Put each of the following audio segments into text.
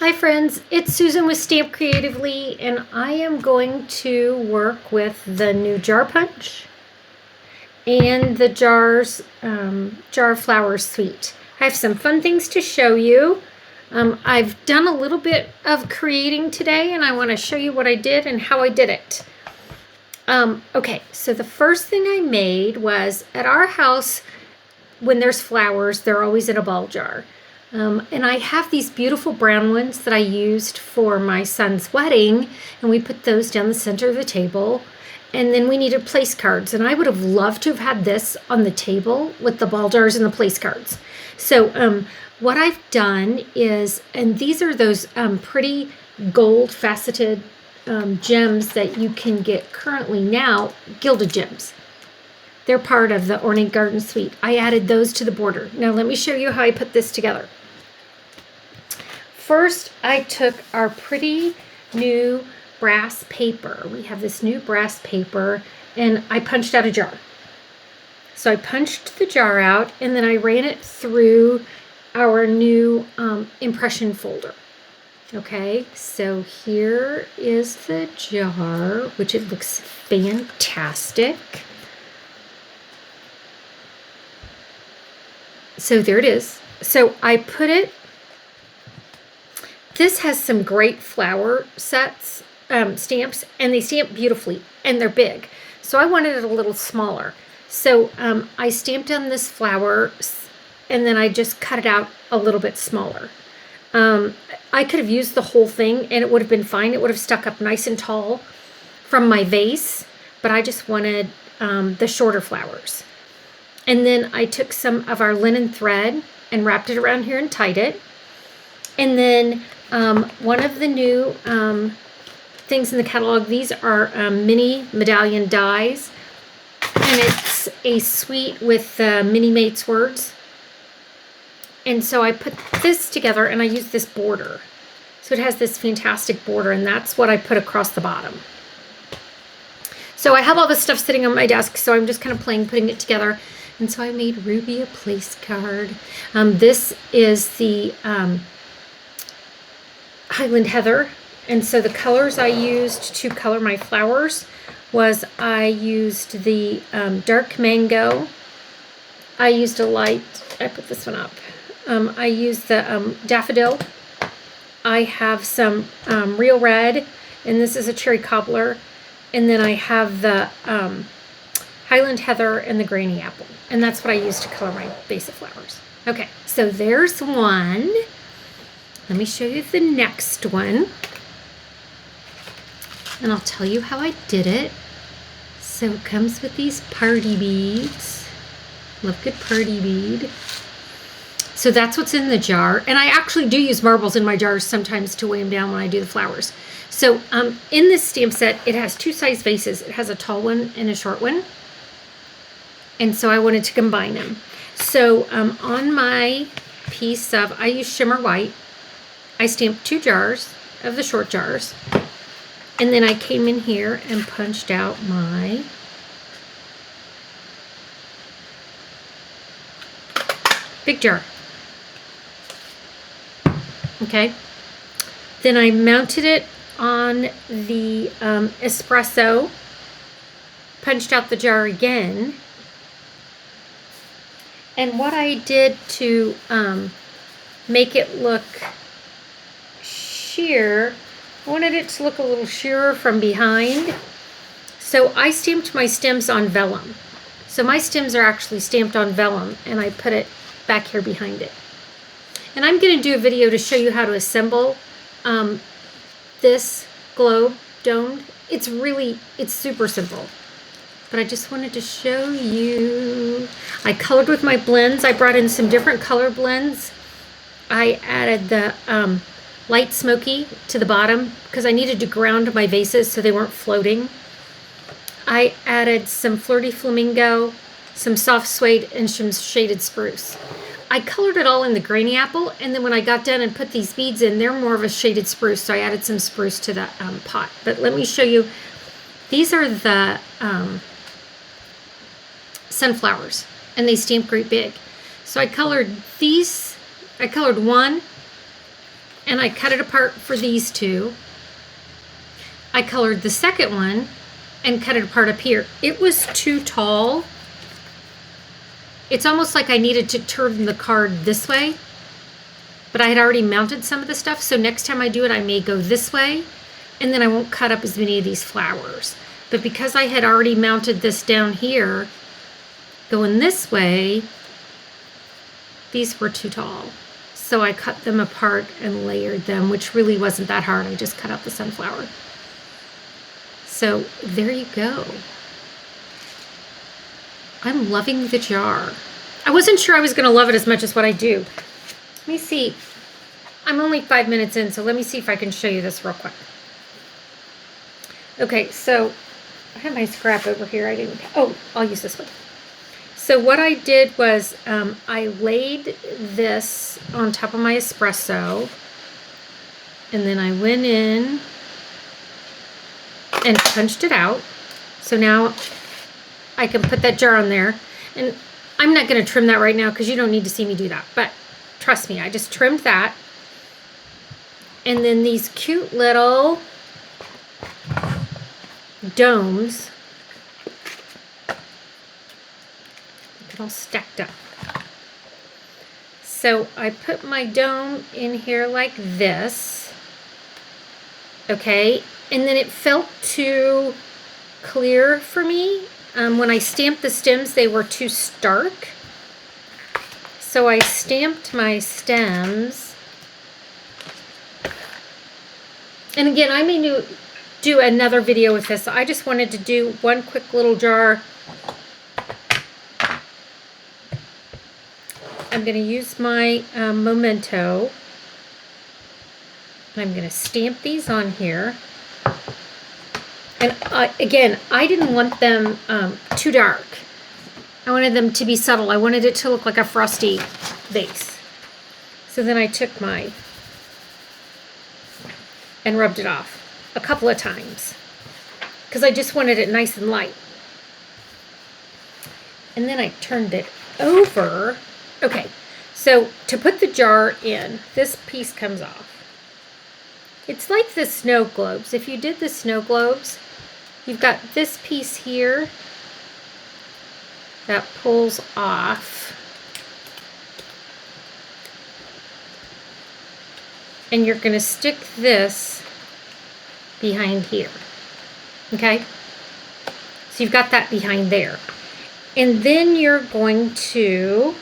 Hi friends, it's Susan with Stamp Creatively, and I am going to work with the new jar punch and the jar flowers suite. I have some fun things to show you. I've done a little bit of creating today, and I want to show you what I did and how I did it. Okay, so the first thing I made was, at our house, when there's flowers, they're always in a ball jar. And I have these beautiful brown ones that I used for my son's wedding, and we put those down the center of the table. And then we needed place cards, and I would have loved to have had this on the table with the ball jars and the place cards. So what I've done is, and these are those pretty gold faceted gems that you can get currently now, gilded gems. They're part of the Ornate Garden Suite. I added those to the border. Now let me show you how I put this together. First, I took our pretty new brass paper. We have this new brass paper, and I punched out a jar. So I punched the jar out, and then I ran it through our new impression folder. Okay, so here is the jar, which it looks fantastic. So there it is. So I put it, this has some great flower sets, stamps, and they stamp beautifully, and they're big. So I wanted it a little smaller. So I stamped on this flower, and then I just cut it out a little bit smaller. I could have used the whole thing, and it would have been fine. It would have stuck up nice and tall from my vase, but I just wanted the shorter flowers. And then I took some of our linen thread and wrapped it around here and tied it. And then one of the new things in the catalog, these are mini medallion dies. And it's a suite with Mini Mates words. And so I put this together, and I used this border. So it has this fantastic border, and that's what I put across the bottom. So I have all this stuff sitting on my desk, so I'm just kind of putting it together. And so I made Ruby a place card. This is the Highland Heather. And so the colors I used to color my flowers was, I used the dark mango. I used a light, I put this one up. I used the daffodil. I have some real red, and this is a cherry cobbler. And then I have the Highland Heather and the Granny Apple. And that's what I use to color my base of flowers. Okay, so there's one. Let me show you the next one. And I'll tell you how I did it. So it comes with these party beads. Love good party bead. So that's what's in the jar. And I actually do use marbles in my jars sometimes to weigh them down when I do the flowers. So in this stamp set, it has two size vases. It has a tall one and a short one. And so I wanted to combine them. So on my piece of, I use shimmer white. I stamped 2 jars of the short jars. And then I came in here and punched out my big jar. Okay. Then I mounted it on the espresso, punched out the jar again. And what I did to make it look sheer, I wanted it to look a little sheerer from behind. So I stamped my stems on vellum. So my stems are actually stamped on vellum, and I put it back here behind it. And I'm going to do a video to show you how to assemble this globe domed. It's super simple. But I just wanted to show you. I colored with my blends. I brought in some different color blends. I added the light smoky to the bottom because I needed to ground my vases so they weren't floating. I added some flirty flamingo, some soft suede, and some shaded spruce. I colored it all in the Granny Apple, and then when I got done and put these beads in, they're more of a shaded spruce, so I added some spruce to the pot. But let me show you. These are the sunflowers, and they stamp great big. So I colored these. I colored one and I cut it apart for these two. I colored the second one and cut it apart up here. It was too tall. It's almost like I needed to turn the card this way, but I had already mounted some of the stuff, so next time I do it, I may go this way, and then I won't cut up as many of these flowers. But because I had already mounted this down here, going this way, these were too tall. So I cut them apart and layered them, which really wasn't that hard. I just cut out the sunflower. So there you go. I'm loving the jar. I wasn't sure I was going to love it as much as what I do. Let me see. I'm only 5 minutes in, so let me see if I can show you this real quick. Okay, so I have my scrap over here. Oh, I'll use this one. So what I did was I laid this on top of my espresso, and then I went in and punched it out. So now I can put that jar on there. And I'm not going to trim that right now because you don't need to see me do that. But trust me, I just trimmed that. And then these cute little domes, all stacked up. So I put my dome in here like this, okay, and then it felt too clear for me. When I stamped the stems, they were too stark, so I stamped my stems. And again, I may do another video with this. I just wanted to do one quick little jar. I'm going to use my Memento. I'm going to stamp these on here. And again, I didn't want them too dark. I wanted them to be subtle. I wanted it to look like a frosty base. So then I took mine and rubbed it off a couple of times because I just wanted it nice and light. And then I turned it over. Okay, so to put the jar in, this piece comes off. It's like the snow globes. If you did the snow globes, you've got this piece here that pulls off. And you're going to stick this behind here. Okay? So you've got that behind there. And then you're going to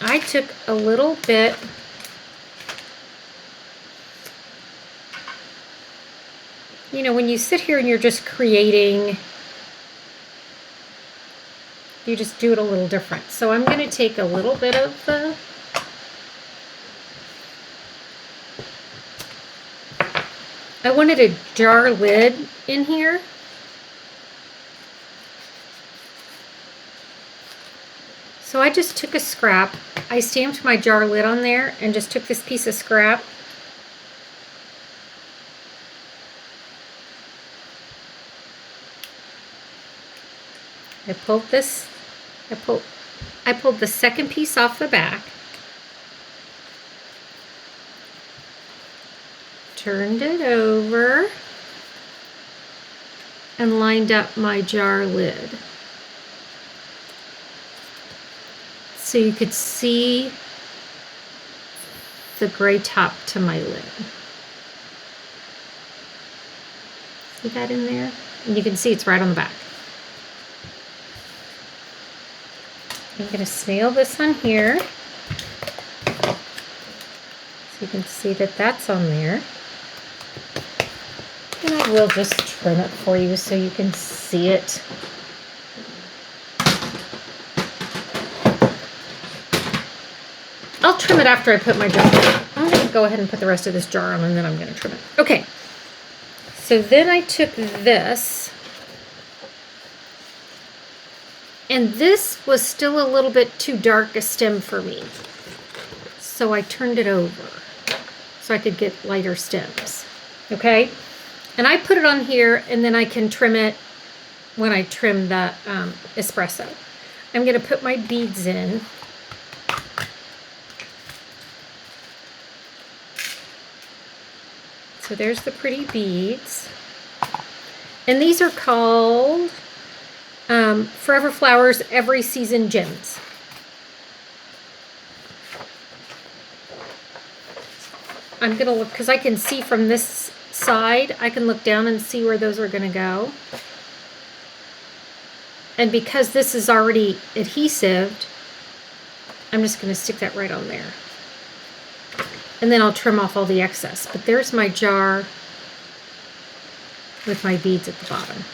I took a little bit when you sit here and you're just creating, you just do it a little different. So I'm going to take a little bit of the I wanted a jar lid in here. So I just took a scrap. I stamped my jar lid on there and just took this piece of scrap. I pulled the second piece off the back. Turned it over and lined up my jar lid. So you could see the gray top to my lid. See that in there? And you can see it's right on the back. I'm going to snail this on here. So you can see that that's on there. And I will just trim it for you so you can see it. I'll trim it after I put my jar on. I'm going to go ahead and put the rest of this jar on, and then I'm going to trim it. Okay. So then I took this, and this was still a little bit too dark a stem for me. So I turned it over so I could get lighter stems. Okay? And I put it on here, and then I can trim it when I trim the espresso. I'm going to put my beads in. So there's the pretty beads. And these are called Forever Flowers Every Season Gems. I'm going to look, because I can see from this side, I can look down and see where those are going to go. And because this is already adhesived, I'm just going to stick that right on there. And then I'll trim off all the excess. But there's my jar with my beads at the bottom.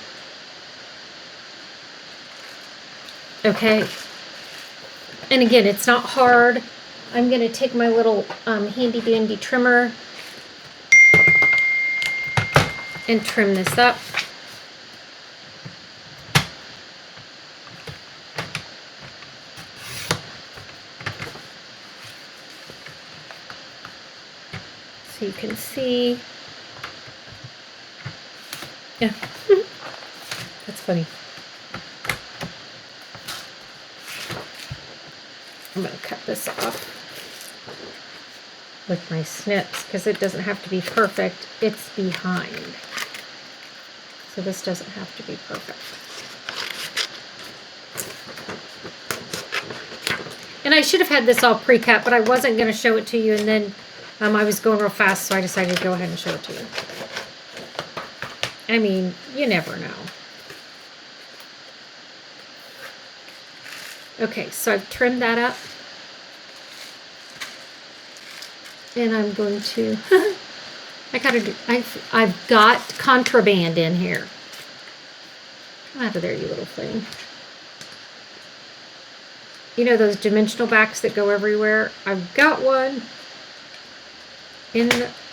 Okay. And again, it's not hard. I'm going to take my little handy dandy trimmer and trim this up. So you can see. Yeah, that's funny. I'm going to cut this off with my snips because it doesn't have to be perfect. It's behind. So this doesn't have to be perfect. And I should have had this all pre-cut, but I wasn't going to show it to you, and then I was going real fast, so I decided to go ahead and show it to you. I mean, you never know. Okay, so I've trimmed that up. And I'm going to, I've got contraband in here. Out of there, you little thing. You know those dimensional backs that go everywhere? I've got one in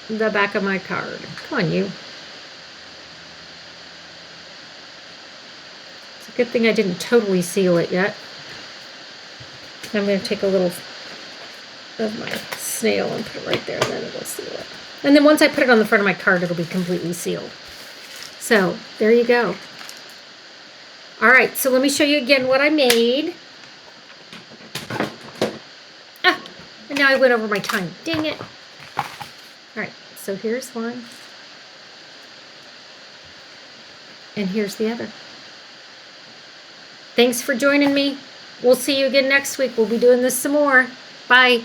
the back of my card. Come on, you. It's a good thing I didn't totally seal it yet. I'm going to take a little of my snail and put it right there, and then it'll seal it. And then once I put it on the front of my card, it'll be completely sealed. So there you go. All right, so let me show you again what I made. And now I went over my time. Dang it. All right, so here's one. And here's the other. Thanks for joining me. We'll see you again next week. We'll be doing this some more. Bye.